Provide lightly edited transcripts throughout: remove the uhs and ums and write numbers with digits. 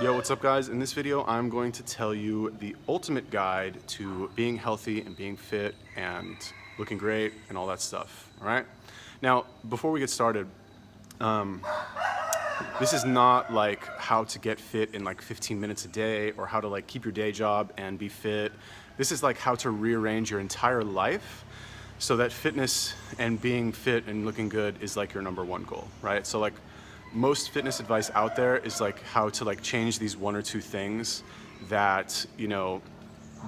Yo, what's up guys? In this video, I'm going to tell you the ultimate guide to being healthy and being fit and looking great and all that stuff, all right? Now, before we get started, this is not like how to get fit in like 15 minutes a day or how to like keep your day job and be fit. This is like how to rearrange your entire life so that fitness and being fit and looking good is like your number one goal, right? So like most fitness advice out there is like how to like change these one or two things that, you know,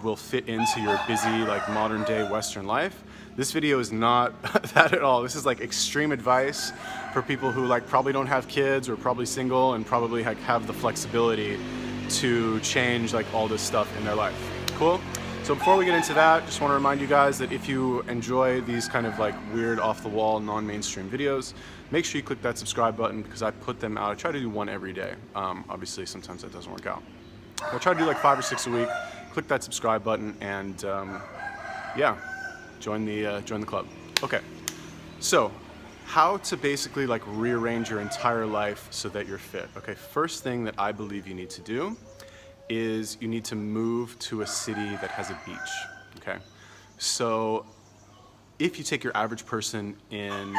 will fit into your busy like modern day Western life. This video is not that at all. This is like extreme advice for people who like probably don't have kids or probably single and probably like have the flexibility to change like all this stuff in their life. Cool? So before we get into that, just want to remind you guys that if you enjoy these kind of like weird off the wall, non-mainstream videos, make sure you click that subscribe button because I put them out. I try to do one every day. Obviously sometimes that doesn't work out. I try to do like 5 or 6 a week. Click that subscribe button and yeah, join the club. Okay, so how to basically like rearrange your entire life so that you're fit. Okay, first thing that I believe you need to do is you need to move to a city that has a beach, okay? So if you take your average person in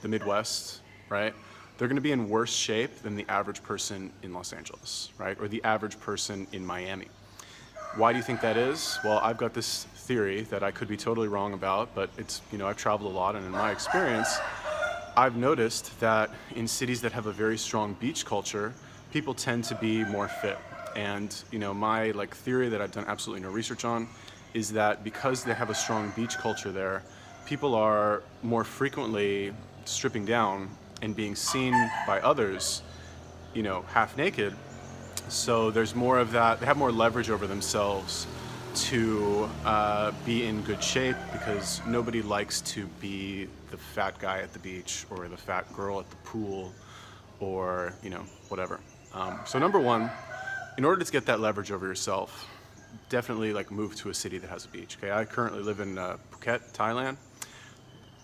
the Midwest, right, they're gonna be in worse shape than the average person in Los Angeles, right? Or the average person in Miami. Why do you think that is? Well, I've got this theory that I could be totally wrong about, but it's, you know, I've traveled a lot and in my experience, I've noticed that in cities that have a very strong beach culture, people tend to be more fit. And you know, my like theory that I've done absolutely no research on is that because they have a strong beach culture there, people are more frequently stripping down and being seen by others, you know, half naked. So there's more of that, they have more leverage over themselves to be in good shape because nobody likes to be the fat guy at the beach or the fat girl at the pool or, you know, whatever. So number one, in order to get that leverage over yourself, definitely like move to a city that has a beach. Okay, I currently live in Phuket, Thailand.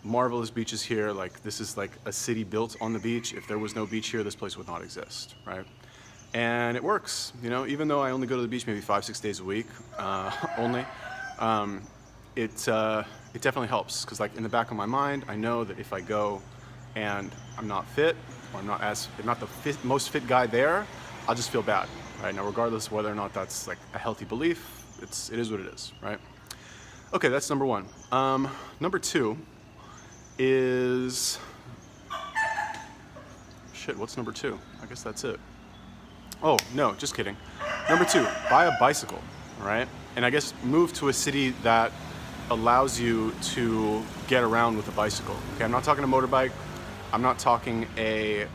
Marvelous beaches here. Like this is like a city built on the beach. If there was no beach here, this place would not exist, right? And it works. You know, even though I only go to the beach maybe 5-6 days a week, only, it definitely helps because like in the back of my mind, I know that if I go and I'm not fit or I'm not the most fit guy there, I'll just feel bad. Right, now regardless of whether or not that's like a healthy belief, it is what it is, right? Okay, that's number one. Number two is, shit, what's number two? I guess that's it. Oh, no, just kidding. Number two, buy a bicycle, all right? And I guess move to a city that allows you to get around with a bicycle. Okay, I'm not talking a motorbike. I'm not talking a,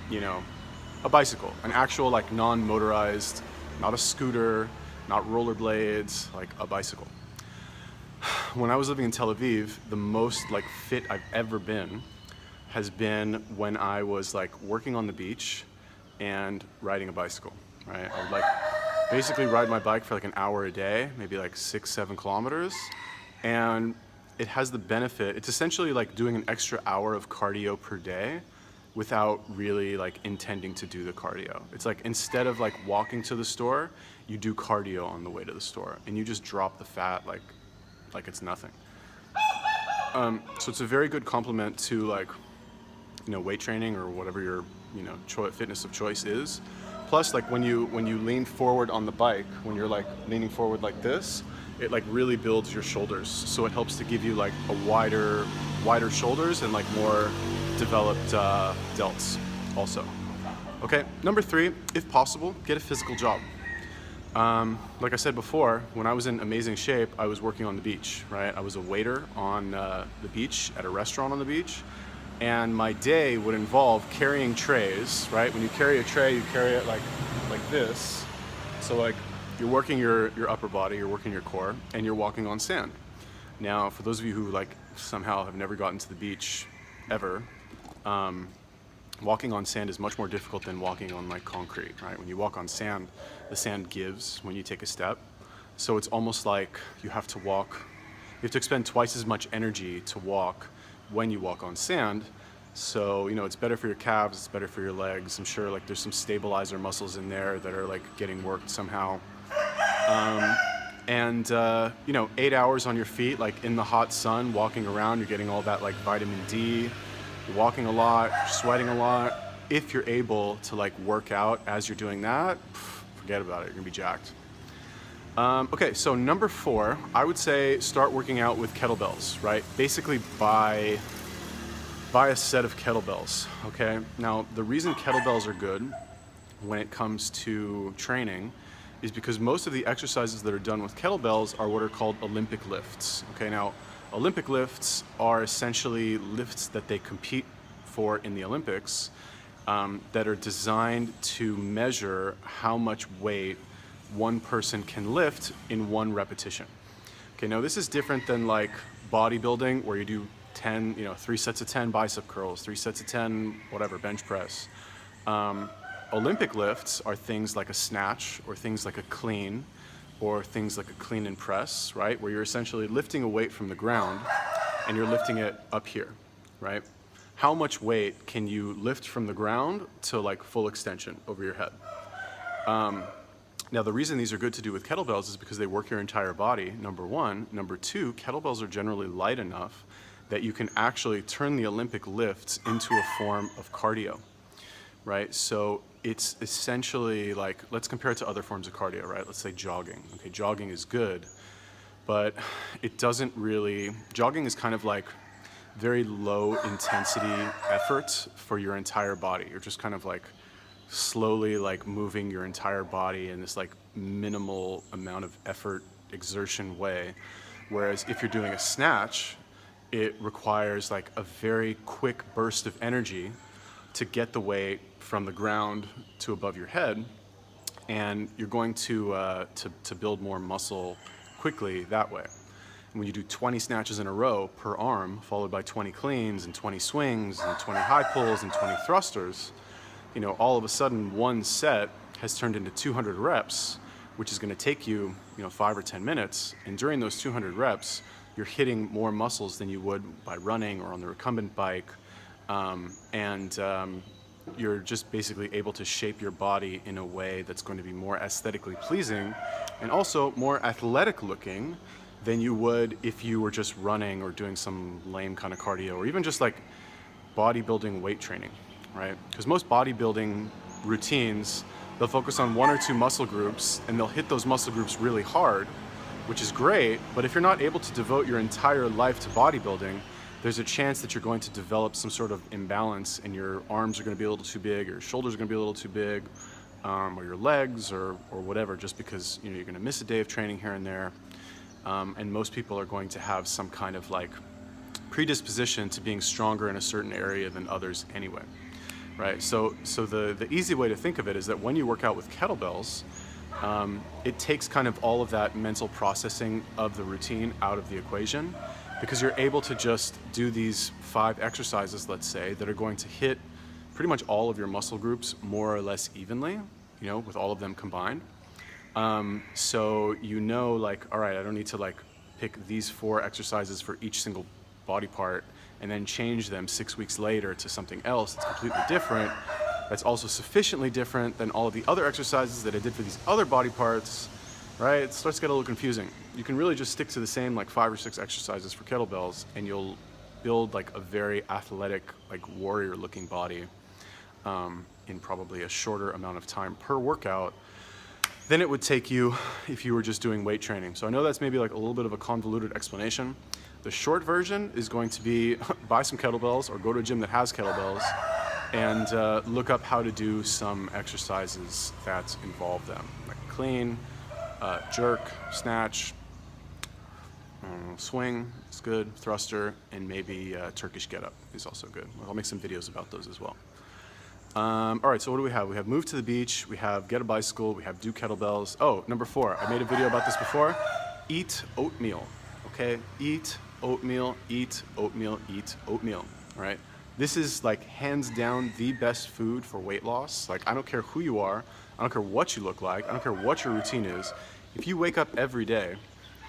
you know, a bicycle, an actual like non-motorized, not a scooter, not rollerblades, like a bicycle. When I was living in Tel Aviv, the most like fit I've ever been has been when I was like working on the beach and riding a bicycle, right? I would like basically ride my bike for like an hour a day, maybe like 6-7 kilometers. And it has the benefit, it's essentially like doing an extra hour of cardio per day without really like intending to do the cardio. It's like instead of like walking to the store, you do cardio on the way to the store and you just drop the fat like it's nothing. So it's a very good complement to like, you know, weight training or whatever your, you know, fitness of choice is. Plus like when you lean forward on the bike, when you're like leaning forward like this, it like really builds your shoulders. So it helps to give you like a wider shoulders and like more developed delts also. Okay, number three, if possible, get a physical job. Like I said before, when I was in amazing shape, I was working on the beach, right? I was a waiter on the beach at a restaurant on the beach. And my day would involve carrying trays, right? When you carry a tray, you carry it like this. So like you're working your upper body, you're working your core, and you're walking on sand. Now, for those of you who like somehow have never gotten to the beach ever, walking on sand is much more difficult than walking on like concrete, right? When you walk on sand, the sand gives when you take a step. So it's almost like you have to expend twice as much energy to walk when you walk on sand So, you know, it's better for your calves, it's better for your legs. I'm sure like there's some stabilizer muscles in there that are like getting worked somehow. And you know, 8 hours on your feet, like in the hot sun, walking around, you're getting all that like vitamin D. You're walking a lot, you're sweating a lot. If you're able to like work out as you're doing that, forget about it, you're gonna be jacked. Okay, so number 4, I would say start working out with kettlebells, right? Basically buy a set of kettlebells, okay? Now, the reason kettlebells are good when it comes to training is because most of the exercises that are done with kettlebells are what are called Olympic lifts, okay? Now, Olympic lifts are essentially lifts that they compete for in the Olympics that are designed to measure how much weight one person can lift in one repetition. Okay, now this is different than like bodybuilding where you do 10, you know, 3 sets of 10 bicep curls, 3 sets of 10, whatever, bench press. Olympic lifts are things like a snatch or things like a clean or things like a clean and press, right? Where you're essentially lifting a weight from the ground and you're lifting it up here, right? How much weight can you lift from the ground to like full extension over your head? Now, the reason these are good to do with kettlebells is because they work your entire body, number 1. Number 2, kettlebells are generally light enough that you can actually turn the Olympic lifts into a form of cardio, right? So it's essentially like, let's compare it to other forms of cardio, right? Let's say jogging. Okay, jogging is good, but it doesn't really, jogging is kind of like very low intensity effort for your entire body. You're just kind of like slowly like moving your entire body in this like minimal amount of effort exertion way. Whereas if you're doing a snatch, it requires like a very quick burst of energy to get the weight from the ground to above your head, and you're going to build more muscle quickly that way. And when you do 20 snatches in a row per arm, followed by 20 cleans and 20 swings and 20 high pulls and 20 thrusters, you know, all of a sudden one set has turned into 200 reps, which is going to take you, you know, 5 or 10 minutes. And during those 200 reps, you're hitting more muscles than you would by running or on the recumbent bike. You're just basically able to shape your body in a way that's going to be more aesthetically pleasing and also more athletic looking than you would if you were just running or doing some lame kind of cardio or even just like bodybuilding weight training, right? Because most bodybuilding routines, they'll focus on 1 or 2 muscle groups and they'll hit those muscle groups really hard, which is great, but if you're not able to devote your entire life to bodybuilding, there's a chance that you're going to develop some sort of imbalance and your arms are going to be a little too big, or your shoulders are going to be a little too big, or your legs or whatever, just because, you know, you're going to miss a day of training here and there. And most people are going to have some kind of like predisposition to being stronger in a certain area than others anyway, right? So the easy way to think of it is that when you work out with kettlebells, it takes kind of all of that mental processing of the routine out of the equation, because you're able to just do these 5 exercises, let's say, that are going to hit pretty much all of your muscle groups more or less evenly, you know, with all of them combined. So you know, like, all right, I don't need to like pick these 4 exercises for each single body part and then change them 6 weeks later to something else that's completely different, that's also sufficiently different than all of the other exercises that I did for these other body parts, right? It starts to get a little confusing. You can really just stick to the same like 5 or 6 exercises for kettlebells and you'll build like a very athletic, like warrior looking body in probably a shorter amount of time per workout than it would take you if you were just doing weight training. So I know that's maybe like a little bit of a convoluted explanation. The short version is going to be buy some kettlebells or go to a gym that has kettlebells and look up how to do some exercises that involve them, like clean, jerk, snatch, swing is good, thruster, and maybe Turkish get-up is also good. I'll make some videos about those as well. All right, so what do we have? We have move to the beach, we have get a bicycle, we have do kettlebells. Oh, number 4, I made a video about this before. Eat oatmeal, okay? Eat oatmeal, eat oatmeal, eat oatmeal, all right? This is like hands down the best food for weight loss. Like, I don't care who you are, I don't care what you look like, I don't care what your routine is. If you wake up every day,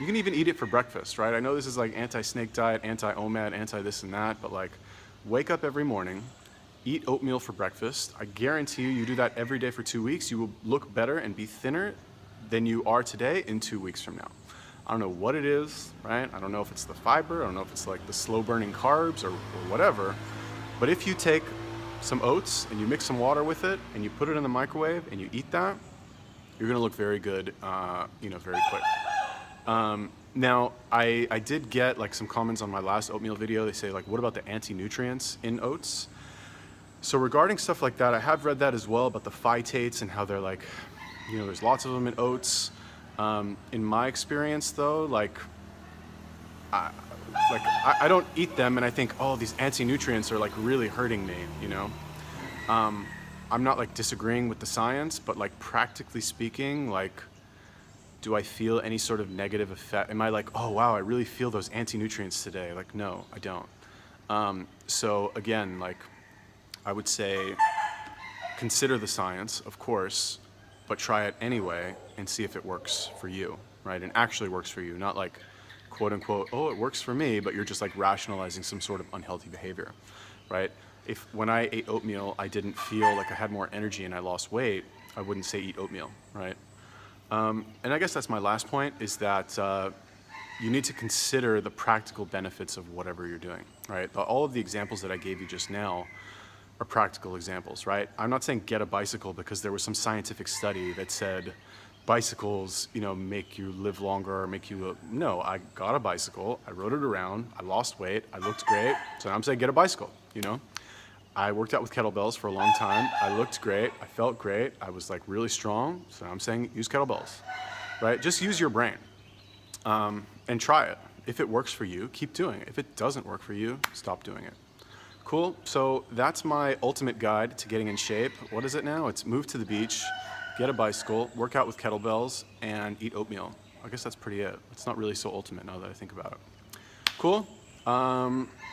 you can even eat it for breakfast, right? I know this is like anti-snake diet, anti-OMAD, anti-this and that, but like wake up every morning, eat oatmeal for breakfast. I guarantee you, you do that every day for 2 weeks, you will look better and be thinner than you are today in 2 weeks from now. I don't know what it is, right? I don't know if it's the fiber, I don't know if it's like the slow burning carbs or whatever, but if you take some oats and you mix some water with it and you put it in the microwave and you eat that, you're gonna look very good, very quick. Now, I did get like some comments on my last oatmeal video. They say like, what about the anti-nutrients in oats? So regarding stuff like that, I have read that as well about the phytates and how they're like, there's lots of them in oats. In my experience though, I don't eat them and I think, oh, these anti-nutrients are like really hurting me, I'm not like disagreeing with the science, but like practically speaking, like, do I feel any sort of negative effect? Am I like, oh wow, I really feel those anti-nutrients today? Like, no, I don't. So again, like, I would say consider the science, of course, but try it anyway and see if it works for you, right? And actually works for you, not like, quote unquote, oh, it works for me, but you're just like rationalizing some sort of unhealthy behavior, right? If when I ate oatmeal, I didn't feel like I had more energy and I lost weight, I wouldn't say eat oatmeal, right? And I guess that's my last point, is that you need to consider the practical benefits of whatever you're doing, right? All of the examples that I gave you just now are practical examples, right? I'm not saying get a bicycle because there was some scientific study that said bicycles, make you live longer or make you, no, I got a bicycle, I rode it around, I lost weight, I looked great, so I'm saying get a bicycle, I worked out with kettlebells for a long time, I looked great, I felt great, I was like really strong, so I'm saying use kettlebells, right? Just use your brain and try it. If it works for you, keep doing it. If it doesn't work for you, stop doing it. Cool, so that's my ultimate guide to getting in shape. What is it now? It's move to the beach, get a bicycle, work out with kettlebells, and eat oatmeal. I guess that's pretty it. It's not really so ultimate now that I think about it. Cool.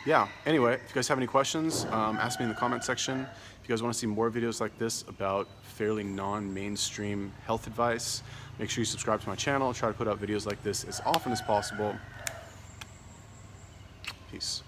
Yeah, anyway, if you guys have any questions, ask me in the comment section. If you guys want to see more videos like this about fairly non-mainstream health advice, make sure you subscribe to my channel. I'll try to put out videos like this as often as possible. Peace.